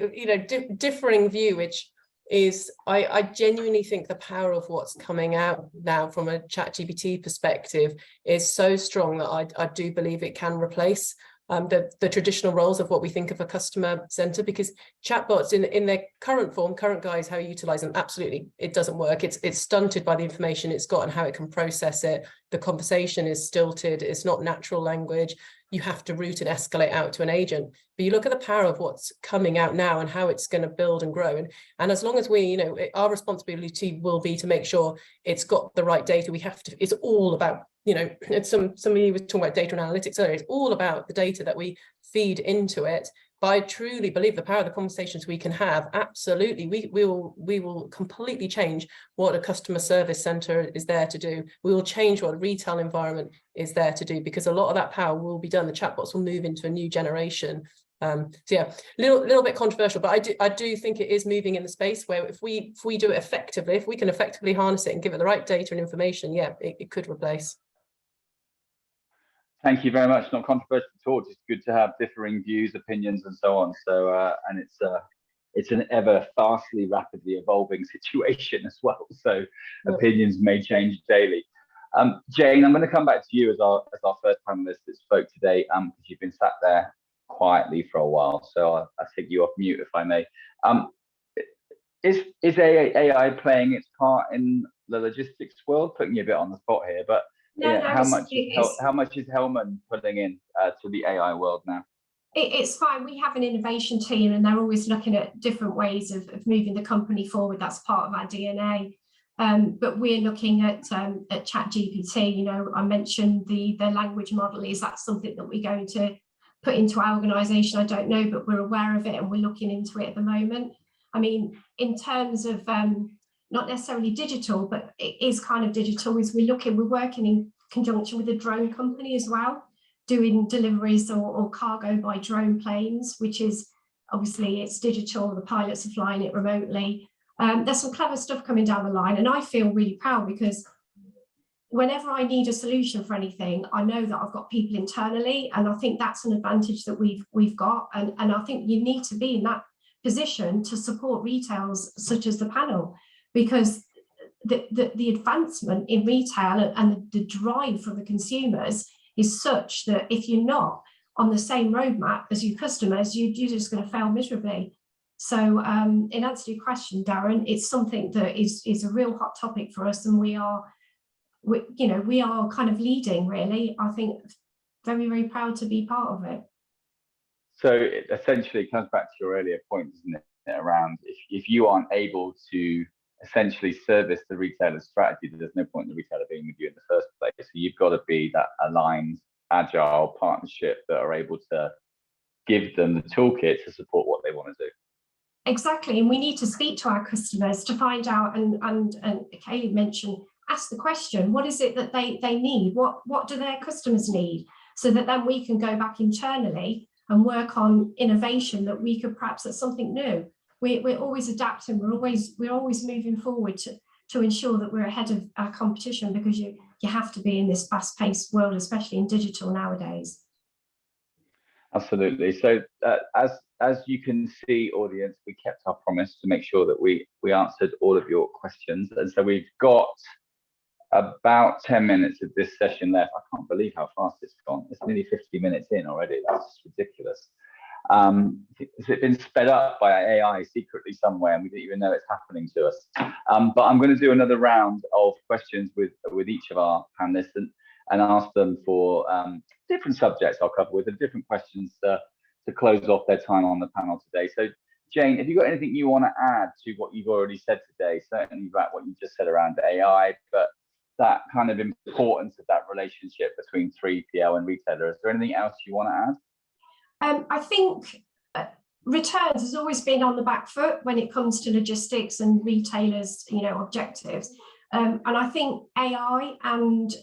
differing view, which is I genuinely think the power of what's coming out now from a ChatGPT perspective is so strong that I do believe it can replace the traditional roles of what we think of a customer center, because chatbots in their current form, current guise, how you utilize them, absolutely, it doesn't work. It's stunted by the information it's got and how it can process it. The conversation is stilted. It's not natural language. You have to route and escalate out to an agent. But you look at the power of what's coming out now and how it's going to build and grow. And as long as we, our responsibility will be to make sure it's got the right data. It's all about, somebody was talking about data and analytics earlier. It's all about the data that we feed into it. But I truly believe the power of the conversations we can have, absolutely, we will completely change what a customer service center is there to do. We will change what a retail environment is there to do, because a lot of that power will be done. The chatbots will move into a new generation. So yeah, little bit controversial, but I do think it is moving in the space where if we do it effectively, if we can effectively harness it and give it the right data and information, yeah, it could replace. Thank you very much. Not controversial at all. It's good to have differing views, opinions, and so on. So, and it's an ever fastly, rapidly evolving situation as well. So, opinions may change daily. Jane, I'm going to come back to you as our first panelist that spoke today, because you've been sat there quietly for a while. So I'll take you off mute if I may. Is AI playing its part in the logistics world? Putting you a bit on the spot here, but. No, How much is Hellman putting in to the AI world now? It's fine. We have an innovation team and they're always looking at different ways of moving the company forward. That's part of our DNA. But we're looking at ChatGPT. You know, I mentioned the language model. Is that something that we're going to put into our organisation? I don't know, but we're aware of it and we're looking into it at the moment. I mean, in terms of not necessarily digital, but it is kind of digital, is we're working in conjunction with a drone company as well, doing deliveries or cargo by drone planes, which is obviously it's digital, the pilots are flying it remotely. There's some clever stuff coming down the line, and I feel really proud because whenever I need a solution for anything, I know that I've got people internally, and I think that's an advantage that we've got, and I think you need to be in that position to support retails such as the panel, because the advancement in retail and the drive from the consumers is such that if you're not on the same roadmap as your customers, you're just going to fail miserably. So in answer to your question, Darren, it's something that is a real hot topic for us, and we are kind of leading, really. I think very, very proud to be part of it. So it essentially comes back to your earlier point, isn't it, around if you aren't able to essentially service the retailer's strategy, there's no point in the retailer being with you in the first place. So you've got to be that aligned, agile partnership that are able to give them the toolkit to support what they want to do. Exactly, and we need to speak to our customers to find out, and Kaylie mentioned, ask the question, what is it that they need? What do their customers need? So that then we can go back internally and work on innovation that we could perhaps, that's something new. We're always adapting, we're always moving forward to ensure that we're ahead of our competition, because you have to be in this fast-paced world, especially in digital nowadays. Absolutely. So as you can see, audience, we kept our promise to make sure that we answered all of your questions. And so we've got about 10 minutes of this session left. I can't believe how fast it's gone. It's nearly 50 minutes in already. That's ridiculous. Has it been sped up by AI secretly somewhere and we didn't even know it's happening to us? But I'm going to do another round of questions with each of our panelists and ask them for different subjects I'll cover with, and different questions to close off their time on the panel today. So Jane, have you got anything you want to add to what you've already said today? Certainly about what you just said around AI, but that kind of importance of that relationship between 3PL and retailer. Is there anything else you want to add? I think returns has always been on the back foot when it comes to logistics and retailers, objectives. And I think AI and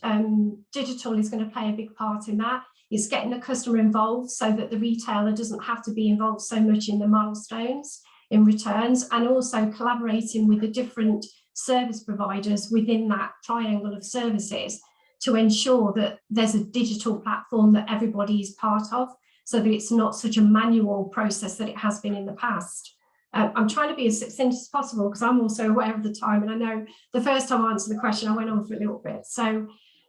digital is going to play a big part in that. It's getting the customer involved so that the retailer doesn't have to be involved so much in the milestones in returns, and also collaborating with the different service providers within that triangle of services to ensure that there's a digital platform that everybody is part of, so that it's not such a manual process that it has been in the past. I'm trying to be as succinct as possible because I'm also aware of the time, and I know the first time I answered the question I went on for a little bit. So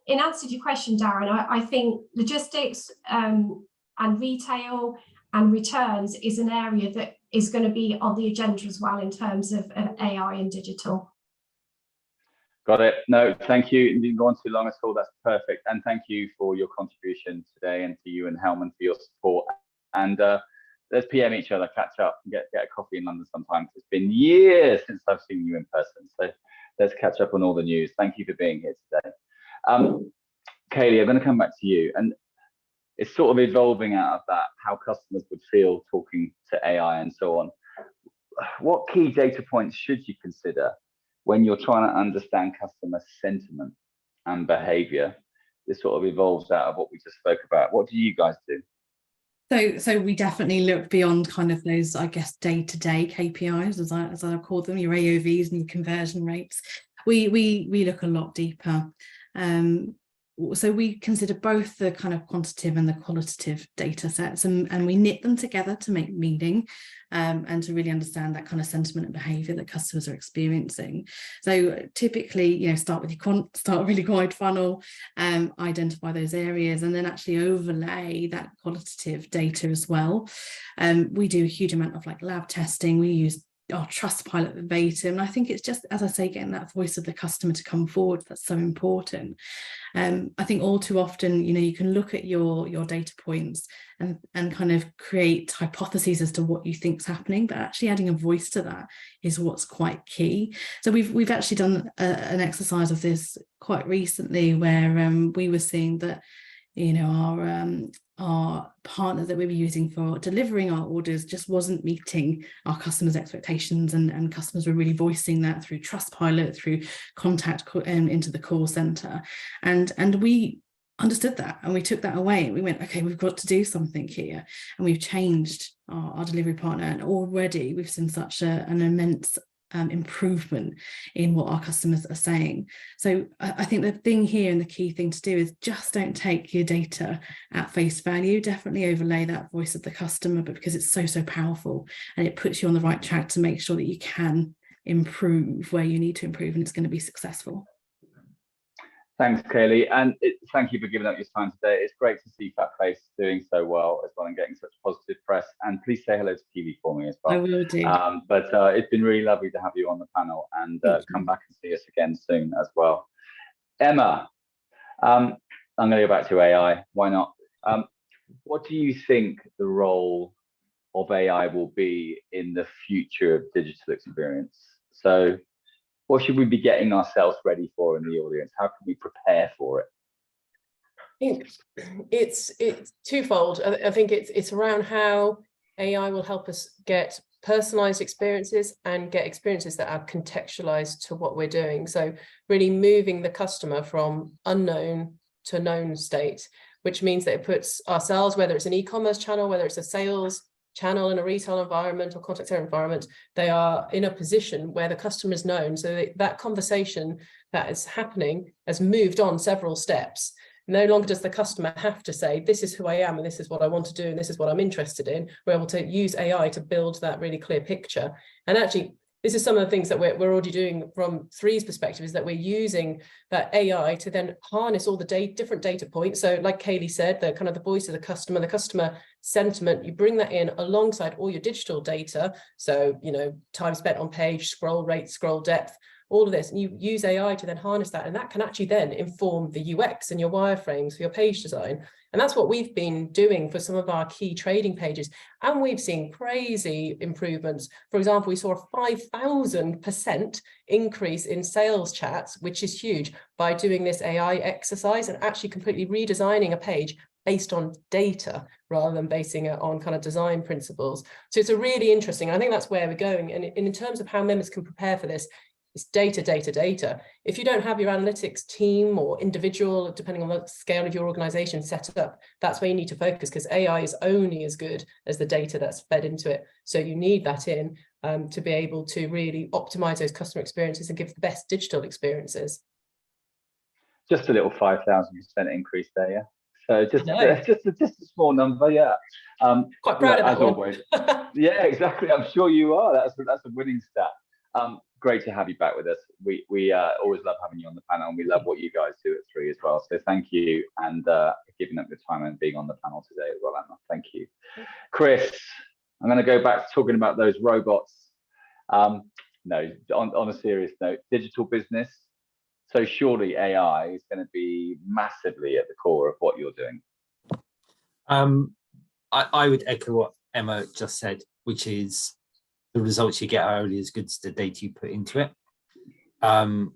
in answer to your question, Darren, I think logistics and retail and returns is an area that is going to be on the agenda as well in terms of AI and digital. Got it. No, thank you. You didn't go on too long at all. That's perfect. And thank you for your contribution today, and to you and Hellman for your support. And let's PM each other, catch up, and get a coffee in London sometime. It's been years since I've seen you in person. So let's catch up on all the news. Thank you for being here today. Kaylie, I'm going to come back to you. And it's sort of evolving out of that, how customers would feel talking to AI and so on. What key data points should you consider when you're trying to understand customer sentiment and behavior? This sort of evolves out of what we just spoke about. What do you guys do? So we definitely look beyond kind of those, I guess, day-to-day KPIs, as I call them, your AOVs and your conversion rates. We look a lot deeper. So we consider both the kind of quantitative and the qualitative data sets, and we knit them together to make meaning, and to really understand that kind of sentiment and behavior that customers are experiencing. So typically, start a really wide funnel, identify those areas, and then actually overlay that qualitative data as well. We do a huge amount of lab testing. We use our Trustpilot verbatim. And I think it's just, as I say, getting that voice of the customer to come forward, that's so important. I think all too often, you can look at your data points and kind of create hypotheses as to what you think's happening, but actually adding a voice to that is what's quite key. So we've actually done an exercise of this quite recently, where we were seeing that our partner that we were using for delivering our orders just wasn't meeting our customers' expectations, and customers were really voicing that through Trustpilot, through contact into the call center, and we understood that, and we took that away, and we went, okay, we've got to do something here, and we've changed our delivery partner, and already we've seen such an immense improvement in what our customers are saying. So I think the thing here, and the key thing to do, is just don't take your data at face value. Definitely overlay that voice of the customer, but because it's so powerful, and it puts you on the right track to make sure that you can improve where you need to improve, and it's going to be successful. Thanks, Kaylie, and thank you for giving up your time today. It's great to see FatFace doing so well as well and getting such positive press. And please say hello to Kaylie for me as well. I will do. But it's been really lovely to have you on the panel, and come back and see us again soon as well. Emma, I'm going to go back to AI. Why not? What do you think the role of AI will be in the future of digital experience? So, what should we be getting ourselves ready for in the audience? How can we prepare for it? It's twofold. I think it's around how AI will help us get personalized experiences and get experiences that are contextualized to what we're doing. So really moving the customer from unknown to known state, which means that it puts ourselves, whether it's an e-commerce channel, whether it's a sales channel in a retail environment or contact center environment, they are in a position where the customer is known. So that conversation that is happening has moved on several steps. No longer does the customer have to say, this is who I am, and this is what I want to do, and this is what I'm interested in. We're able to use AI to build that really clear picture. And actually, this is some of the things that we're already doing from 3's perspective, is that we're using that AI to then harness all the different data points. So like Kaylie said, the kind of the voice of the customer sentiment, you bring that in alongside all your digital data. So, time spent on page, scroll rate, scroll depth, all of this, and you use AI to then harness that, and that can actually then inform the UX and your wireframes for your page design. And that's what we've been doing for some of our key trading pages, and we've seen crazy improvements. For example, we saw a 5,000% increase in sales chats, which is huge, by doing this AI exercise and actually completely redesigning a page based on data rather than basing it on kind of design principles. So it's a really interesting, I think that's where we're going. And in terms of how members can prepare for this, it's data. If you don't have your analytics team or individual, depending on the scale of your organization, set up, that's where you need to focus, because AI is only as good as the data that's fed into it. So you need that in to be able to really optimize those customer experiences and give the best digital experiences. Just a little 5,000% increase there, yeah. So just a small number, yeah. Quite proud of that, as always. Yeah, exactly. I'm sure you are. That's a winning stat. Great to have you back with us. We always love having you on the panel, and we love what you guys do at 3 as well. So thank you, and giving up your time and being on the panel today as well, Emma. Thank you. Chris, I'm going to go back to talking about those robots. No, on a serious note, digital business. So surely AI is going to be massively at the core of what you're doing. I would echo what Emma just said, which is the results you get are only as good as the data you put into it. And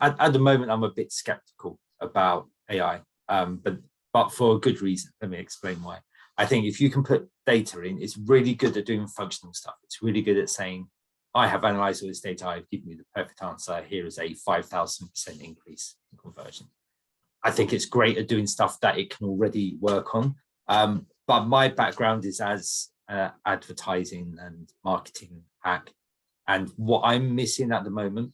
at the moment, I'm a bit skeptical about AI, but for a good reason. Let me explain why. I think if you can put data in, it's really good at doing functional stuff. It's really good at saying, I have analyzed all this data, I've given you the perfect answer. Here is a 5,000% increase in conversion. I think it's great at doing stuff that it can already work on. But my background is as advertising and marketing hack. And what I'm missing at the moment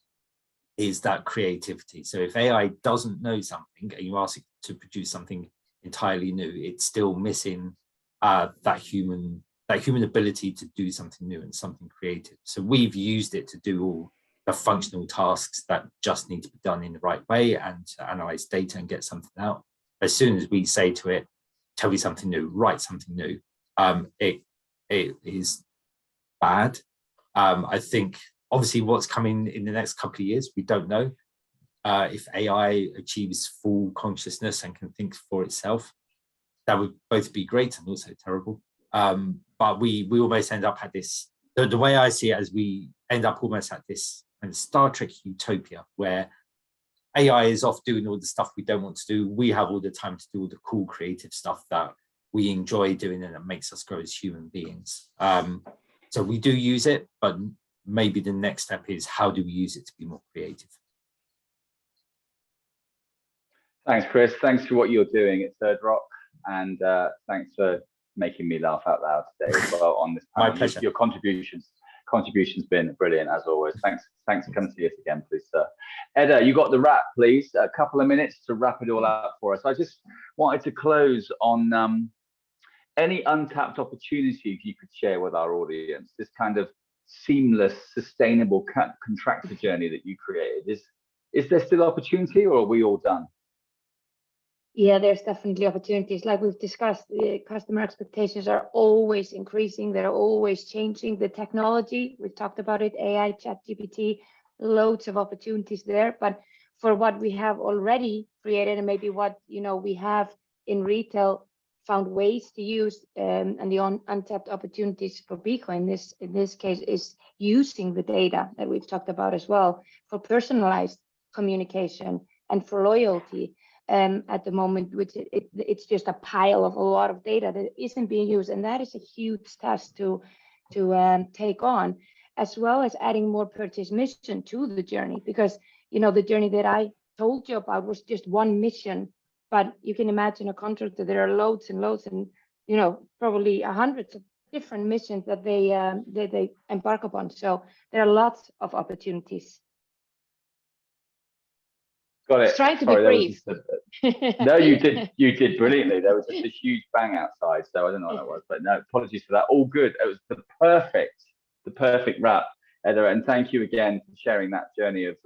is that creativity. So if AI doesn't know something and you ask it to produce something entirely new, it's still missing that human ability to do something new and something creative. So we've used it to do all the functional tasks that just need to be done in the right way and to analyze data and get something out. As soon as we say to it, tell me something new, write something new, it is bad. I think obviously what's coming in the next couple of years, we don't know. If AI achieves full consciousness and can think for itself, that would both be great and also terrible. But we almost end up at this, the way I see it, as we end up almost at this kind of Star Trek utopia where AI is off doing all the stuff we don't want to do. We have all the time to do all the cool creative stuff that we enjoy doing and it makes us grow as human beings. So we do use it, but maybe the next step is how do we use it to be more creative? Thanks, Chris. Thanks for what you're doing at Third Rock, and thanks for making me laugh out loud today as well on this panel. My pleasure. Your contribution's been brilliant as always. Thanks for coming to see us again, please, sir. Edda, you got the wrap, please. A couple of minutes to wrap it all up for us. I just wanted to close on any untapped opportunities you could share with our audience. This kind of seamless, sustainable contractor journey that you created. Is there still opportunity, or are we all done? Yeah, there's definitely opportunities. Like we've discussed, the customer expectations are always increasing. They're always changing. The technology, we've talked about it, AI, ChatGPT, loads of opportunities there. But for what we have already created and maybe what we have in retail, found ways to use and the untapped opportunities for Beko in this case is using the data that we've talked about as well for personalized communication and for loyalty. At the moment, which it's just a pile of a lot of data that isn't being used, and that is a huge task to take on, as well as adding more purchase mission to the journey, because the journey that I told you about was just one mission, but you can imagine a contractor, there are loads and loads and probably hundreds of different missions that they embark upon. So there are lots of opportunities. Got it. Trying to be brief. No, you did brilliantly. There was just a huge bang outside, so I don't know what that was, but no, apologies for that. All good. It was the perfect wrap, Edda, and thank you again for sharing that journey of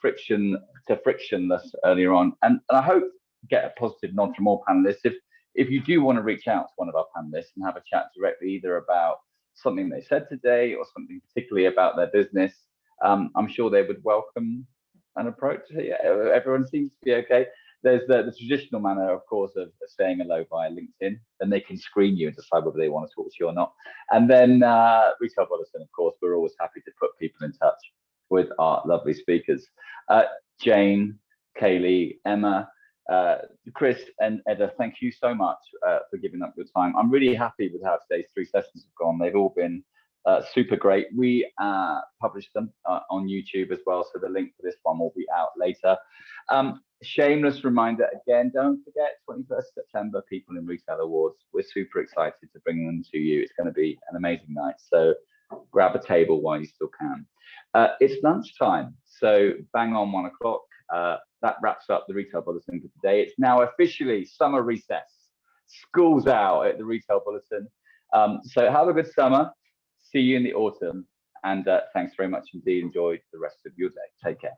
friction to frictionless earlier on. And I hope you get a positive nod from all panelists. If you do want to reach out to one of our panelists and have a chat directly, either about something they said today or something particularly about their business, I'm sure they would welcome an approach. Yeah, everyone seems to be okay. There's the traditional manner, of course, of saying hello via LinkedIn, and they can screen you and decide whether they want to talk to you or not. And then Retail Bulletin, of course, we're always happy to put people in touch with our lovely speakers. Jane, Kaylie, Emma, Chris and Edda, thank you so much for giving up your time. I'm really happy with how today's 3 sessions have gone. They've all been super great. We publish them on YouTube as well, so the link for this one will be out later. Shameless reminder again, don't forget 21st September People in Retail Awards. We're super excited to bring them to you. It's going to be an amazing night, so grab a table while you still can. It's lunchtime, so bang on 1 o'clock. That wraps up the Retail Bulletin for today. It's now officially summer recess. School's out at the Retail Bulletin. So have a good summer. See you in the autumn, and thanks very much indeed. Enjoy the rest of your day. Take care.